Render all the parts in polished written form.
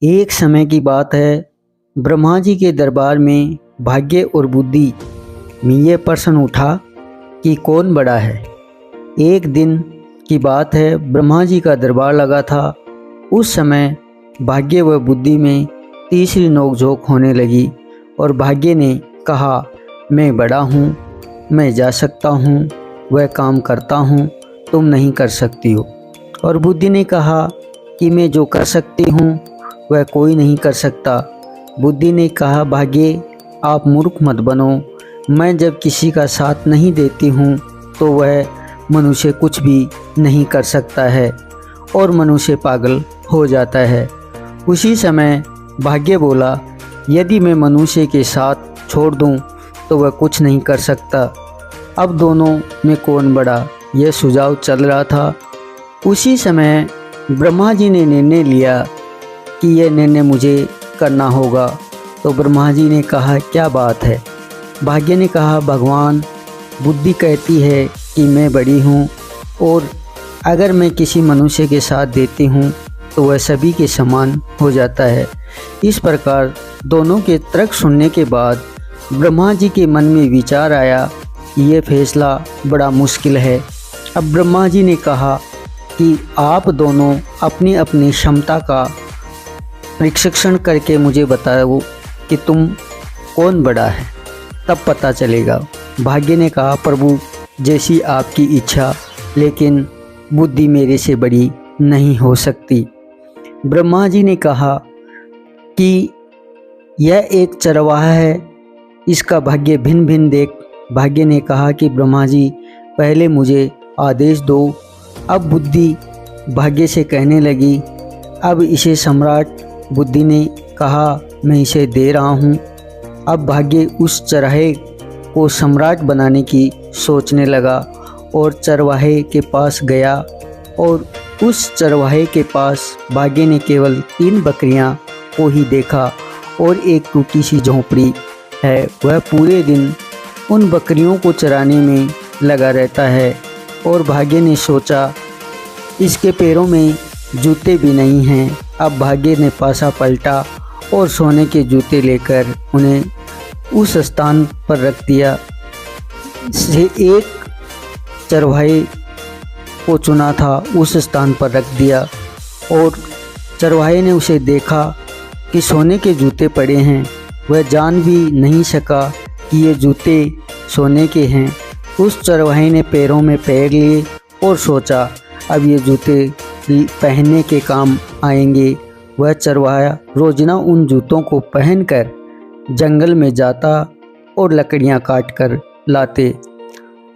एक समय की बात है, ब्रह्मा जी के दरबार में भाग्य और बुद्धि में ये प्रश्न उठा कि कौन बड़ा है। एक दिन की बात है, ब्रह्मा जी का दरबार लगा था। उस समय भाग्य व बुद्धि में तीसरी नोकझोंक होने लगी और भाग्य ने कहा, मैं बड़ा हूँ, मैं जा सकता हूँ, वह काम करता हूँ, तुम नहीं कर सकती हो। और बुद्धि ने कहा कि मैं जो कर सकती हूँ वह कोई नहीं कर सकता। बुद्धि ने कहा, भाग्य आप मूर्ख मत बनो, मैं जब किसी का साथ नहीं देती हूँ तो वह मनुष्य कुछ भी नहीं कर सकता है और मनुष्य पागल हो जाता है। उसी समय भाग्य बोला, यदि मैं मनुष्य के साथ छोड़ दूँ तो वह कुछ नहीं कर सकता। अब दोनों में कौन बड़ा, यह सुझाव चल रहा था। उसी समय ब्रह्मा जी ने निर्णय लिया कि यह निर्णय मुझे करना होगा। तो ब्रह्मा जी ने कहा, क्या बात है? भाग्य ने कहा, भगवान, बुद्धि कहती है कि मैं बड़ी हूँ और अगर मैं किसी मनुष्य के साथ देती हूँ तो वह सभी के समान हो जाता है। इस प्रकार दोनों के तर्क सुनने के बाद ब्रह्मा जी के मन में विचार आया कि यह फैसला बड़ा मुश्किल है। अब ब्रह्मा जी ने कहा कि आप दोनों अपनी अपनी क्षमता का परीक्षण करके मुझे बताओ कि तुम कौन बड़ा है, तब पता चलेगा। भाग्य ने कहा, प्रभु जैसी आपकी इच्छा, लेकिन बुद्धि मेरे से बड़ी नहीं हो सकती। ब्रह्मा जी ने कहा कि यह एक चरवाहा है, इसका भाग्य भिन्न भिन्न देख। भाग्य ने कहा कि ब्रह्मा जी, पहले मुझे आदेश दो। अब बुद्धि भाग्य से कहने लगी, अब इसे सम्राट। बुद्धि ने कहा, मैं इसे दे रहा हूँ। अब भाग्य उस चरवाहे को सम्राट बनाने की सोचने लगा और चरवाहे के पास गया और उस चरवाहे के पास भाग्य ने केवल 3 बकरियां को ही देखा और एक टूटी सी झोंपड़ी है। वह पूरे दिन उन बकरियों को चराने में लगा रहता है और भाग्य ने सोचा, इसके पैरों में जूते भी नहीं हैं। अब भाग्य ने पासा पलटा और सोने के जूते लेकर उन्हें उस स्थान पर रख दिया से एक चरवाहे को चुना था, उस स्थान पर रख दिया। और चरवाहे ने उसे देखा कि सोने के जूते पड़े हैं। वह जान भी नहीं सका कि ये जूते सोने के हैं। उस चरवाहे ने पैरों में पैर लिए और सोचा, अब ये जूते पहनने के काम आएंगे। वह चरवाहा रोजाना उन जूतों को पहनकर जंगल में जाता और लकड़ियां काट कर लाते।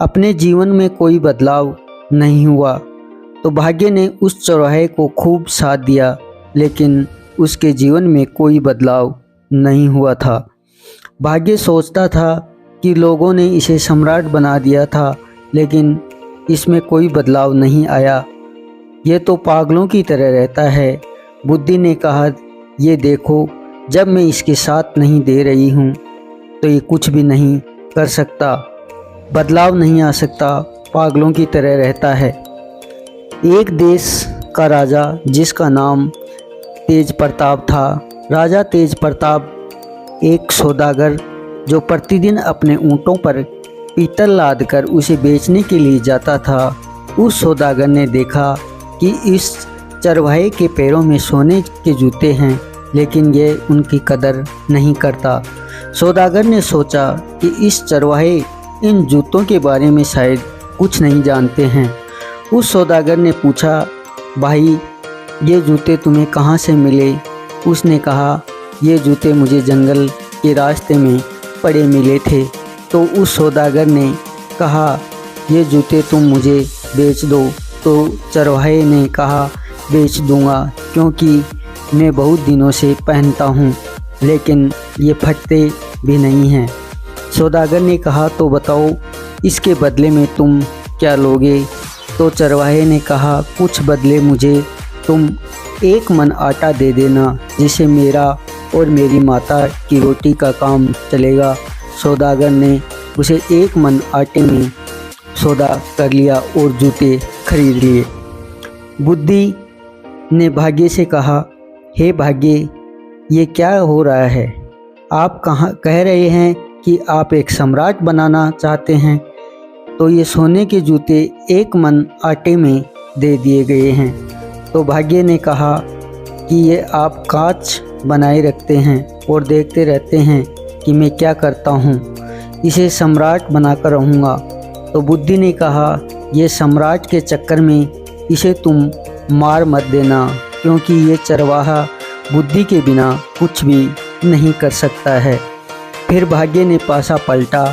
अपने जीवन में कोई बदलाव नहीं हुआ तो भाग्य ने उस चरवाहे को खूब साथ दिया, लेकिन उसके जीवन में कोई बदलाव नहीं हुआ था। भाग्य सोचता था कि लोगों ने इसे सम्राट बना दिया था, लेकिन इसमें कोई बदलाव नहीं आया। यह तो पागलों की तरह रहता है। बुद्धि ने कहा, ये देखो, जब मैं इसके साथ नहीं दे रही हूँ तो ये कुछ भी नहीं कर सकता, बदलाव नहीं आ सकता, पागलों की तरह रहता है। एक देश का राजा जिसका नाम तेज प्रताप था। राजा तेज प्रताप एक सौदागर जो प्रतिदिन अपने ऊँटों पर पीतल लाद कर उसे बेचने के लिए जाता था, उस सौदागर ने देखा कि इस चरवाहे के पैरों में सोने के जूते हैं, लेकिन यह उनकी कदर नहीं करता। सौदागर ने सोचा कि इस चरवाहे इन जूतों के बारे में शायद कुछ नहीं जानते हैं। उस सौदागर ने पूछा, भाई, ये जूते तुम्हें कहाँ से मिले? उसने कहा, ये जूते मुझे जंगल के रास्ते में पड़े मिले थे। तो उस सौदागर ने कहा, ये जूते तुम मुझे बेच दो। तो चरवाहे ने कहा, बेच दूंगा, क्योंकि मैं बहुत दिनों से पहनता हूँ, लेकिन ये फटते भी नहीं हैं। सौदागर ने कहा, तो बताओ, इसके बदले में तुम क्या लोगे? तो चरवाहे ने कहा, कुछ बदले मुझे तुम 1 मन आटा दे देना, जिससे मेरा और मेरी माता की रोटी का काम चलेगा। सौदागर ने उसे 1 मन आटे में सौदा कर लिया और जूते खरीद लिए। बुद्धि ने भाग्य से कहा, हे भाग्य, ये क्या हो रहा है? आप कह रहे हैं कि आप एक सम्राट बनाना चाहते हैं, तो ये सोने के जूते एक मन आटे में दे दिए गए हैं। तो भाग्य ने कहा कि ये आप कांच बनाए रखते हैं और देखते रहते हैं कि मैं क्या करता हूँ, इसे सम्राट बनाकर रहूँगा। तो बुद्धि ने कहा, ये सम्राट के चक्कर में इसे तुम मार मत देना, क्योंकि ये चरवाहा बुद्धि के बिना कुछ भी नहीं कर सकता है। फिर भाग्य ने पासा पलटा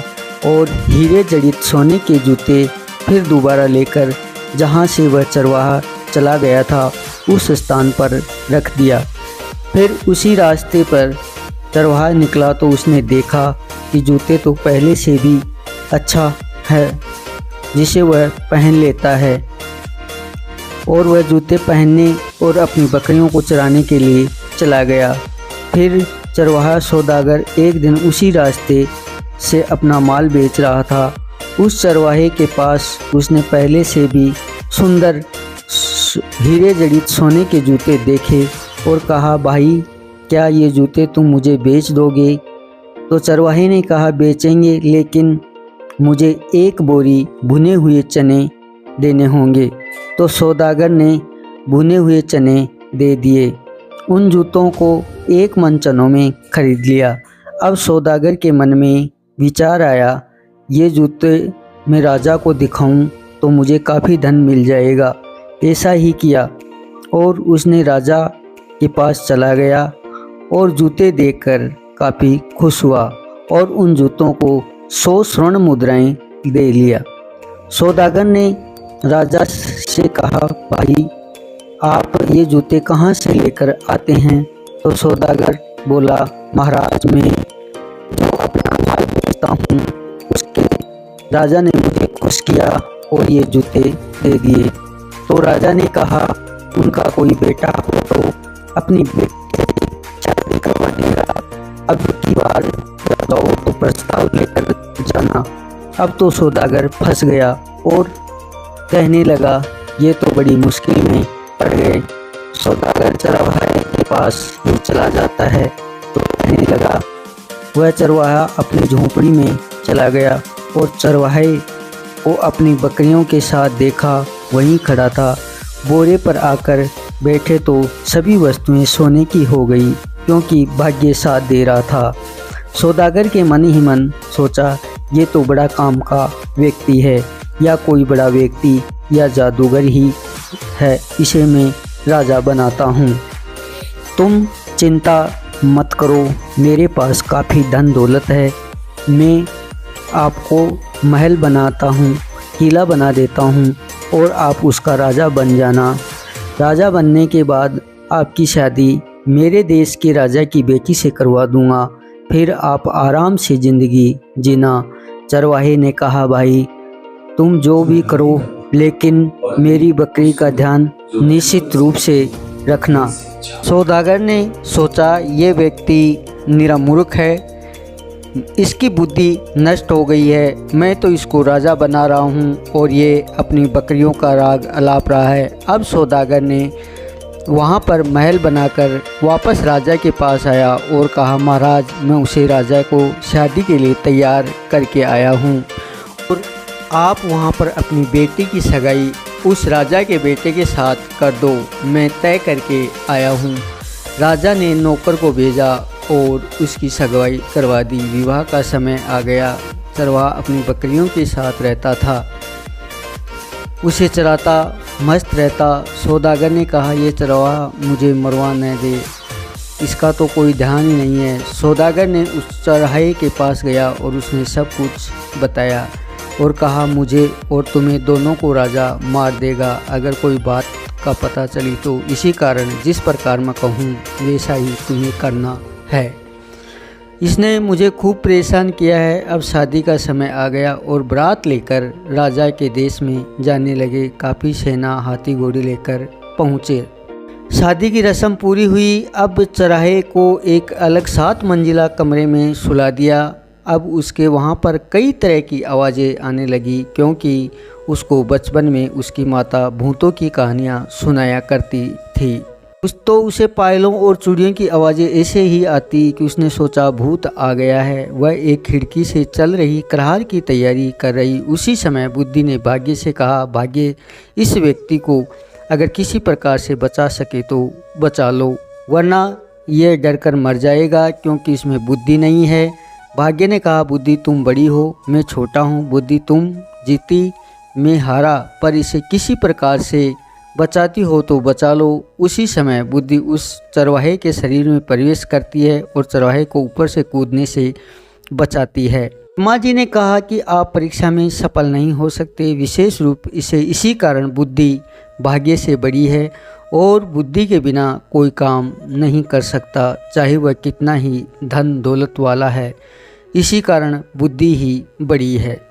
और हीरे जड़ित सोने के जूते फिर दोबारा लेकर जहाँ से वह चरवाहा चला गया था उस स्थान पर रख दिया। फिर उसी रास्ते पर चरवाहा निकला तो उसने देखा कि जूते तो पहले से भी अच्छा है, जिसे वह पहन लेता है, और वह जूते पहनने और अपनी बकरियों को चराने के लिए चला गया। फिर चरवाहा सौदागर एक दिन उसी रास्ते से अपना माल बेच रहा था। उस चरवाहे के पास उसने पहले से भी सुंदर हीरे जड़ित सोने के जूते देखे और कहा, भाई क्या ये जूते तुम मुझे बेच दोगे? तो चरवाहे ने कहा, बेचेंगे, लेकिन मुझे 1 बोरी भुने हुए चने देने होंगे। तो सौदागर ने भुने हुए चने दे दिए। उन जूतों को 1 मन चनों में खरीद लिया। अब सौदागर के मन में विचार आया, ये जूते मैं राजा को दिखाऊं तो मुझे काफ़ी धन मिल जाएगा। ऐसा ही किया और उसने राजा के पास चला गया और जूते देखकर काफ़ी खुश हुआ और उन जूतों को 100 स्वर्ण मुद्राएं दे लिया। सौदागर ने राजा से कहा, भाई आप ये जूते कहाँ से लेकर आते हैं? तो सौदागर बोला, महाराज मैं जो अपना माल बेचता हूँ उसके राजा ने मुझे खुश किया और ये जूते दे दिए। तो राजा ने कहा, उनका कोई बेटा हो तो अपनी बेटी की शादी करवा देगा। अब की बार जाओ तो प्रस्ताव लेकर जाना। अब तो सौदागर फंस गया और कहने लगा, ये तो बड़ी मुश्किल में पड़ गए। सौदागर चरवाहे के पास ही चला जाता है। तो कहने लगा, वह चरवाहा अपनी झोंपड़ी में चला गया और चरवाहे को अपनी बकरियों के साथ देखा, वहीं खड़ा था। बोरे पर आकर बैठे तो सभी वस्तुएं सोने की हो गई, क्योंकि भाग्य साथ दे रहा था। सौदागर के मन ही मन सोचा, ये तो बड़ा काम का व्यक्ति है, या कोई बड़ा व्यक्ति या जादूगर ही है, इसे मैं राजा बनाता हूँ। तुम चिंता मत करो, मेरे पास काफ़ी धन दौलत है, मैं आपको महल बनाता हूँ, किला बना देता हूँ और आप उसका राजा बन जाना। राजा बनने के बाद आपकी शादी मेरे देश के राजा की बेटी से करवा दूँगा, फिर आप आराम से ज़िंदगी जीना। चरवाहे ने कहा, भाई तुम जो भी करो, लेकिन मेरी बकरी का ध्यान निश्चित रूप से रखना। सौदागर ने सोचा, ये व्यक्ति निरा मूर्ख है, इसकी बुद्धि नष्ट हो गई है, मैं तो इसको राजा बना रहा हूँ और ये अपनी बकरियों का राग अलाप रहा है। अब सौदागर ने वहाँ पर महल बनाकर वापस राजा के पास आया और कहा, महाराज मैं उसे राजा को शादी के लिए तैयार करके आया हूँ और आप वहाँ पर अपनी बेटी की सगाई उस राजा के बेटे के साथ कर दो, मैं तय करके आया हूँ। राजा ने नौकर को भेजा और उसकी सगाई करवा दी। विवाह का समय आ गया। चरवाहा अपनी बकरियों के साथ रहता था, उसे चराता मस्त रहता। सौदागर ने कहा, ये चरवाहा मुझे मरवा न दे, इसका तो कोई ध्यान ही नहीं है। सौदागर ने उस चरवाहे के पास गया और उसने सब कुछ बताया और कहा, मुझे और तुम्हें दोनों को राजा मार देगा अगर कोई बात का पता चली तो। इसी कारण जिस प्रकार मैं कहूँ वैसा ही तुम्हें करना है। इसने मुझे खूब परेशान किया है। अब शादी का समय आ गया और बारात लेकर राजा के देश में जाने लगे। काफ़ी सेना हाथी घोड़े लेकर पहुँचे। शादी की रस्म पूरी हुई। अब चरवाहे को एक अलग 7 मंजिला कमरे में सुला दिया। अब उसके वहाँ पर कई तरह की आवाज़ें आने लगी, क्योंकि उसको बचपन में उसकी माता भूतों की कहानियाँ सुनाया करती थी। तो उसे पायलों और चूड़ियों की आवाज़ें ऐसे ही आती कि उसने सोचा भूत आ गया है। वह एक खिड़की से चल रही प्रहार की तैयारी कर रही। उसी समय बुद्धि ने भाग्य से कहा, भाग्य, इस व्यक्ति को अगर किसी प्रकार से बचा सके तो बचा लो, वरना यह डर कर मर जाएगा क्योंकि इसमें बुद्धि नहीं है। भाग्य ने कहा, बुद्धि तुम बड़ी हो, मैं छोटा हूँ। बुद्धि तुम जीती, मैं हारा, पर इसे किसी प्रकार से बचाती हो तो बचा लो। उसी समय बुद्धि उस चरवाहे के शरीर में प्रवेश करती है और चरवाहे को ऊपर से कूदने से बचाती है। माँ जी ने कहा कि आप परीक्षा में सफल नहीं हो सकते, विशेष रूप से इसी कारण बुद्धि भाग्य से बड़ी है और बुद्धि के बिना कोई काम नहीं कर सकता, चाहे वह कितना ही धन दौलत वाला है। इसी कारण बुद्धि ही बड़ी है।